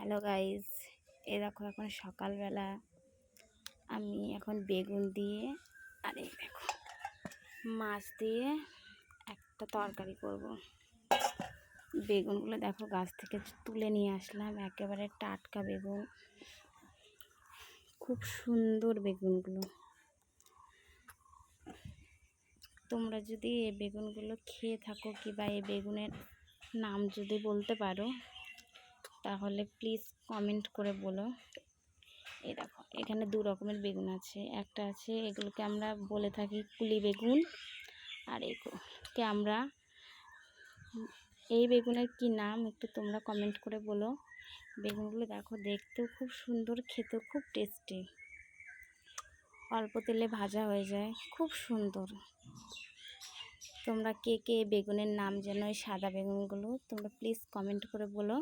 Hello guys, এ দেখো এখন সকালবেলা আমি এখন বেগুন দিয়ে আর এই দেখো মাছ দিয়ে একটা তরকারি করব। বেগুনগুলো দেখো গাছ থেকে তুলে নিয়ে আসলাম, একেবারে টাটকা বেগুন, খুব সুন্দর বেগুনগুলো। তোমরা যদি এই বেগুনগুলো খেয়ে থাকো কিংবা এই বেগুনের নাম যদি বলতে পারো তাহলে প্লিজ কমেন্ট করে বলো। এই দেখো এখানে দু রকমের বেগুন আছে, একটা আছে এগুলোকে আমরা বলে থাকি কুলি বেগুন, আর এগুলোকে আমরা এই বেগুনের কি নাম একটু তোমরা কমেন্ট করে বলো। বেগুনগুলো দেখো দেখতেও খুব সুন্দর, খেতেও খুব টেস্টি, অল্প তেলে ভাজা হয়ে যায়, খুব সুন্দর। তোমরা কে কে বেগুনের নাম জানো, এই সাদা বেগুনগুলো তোমরা প্লিজ কমেন্ট করে বলো।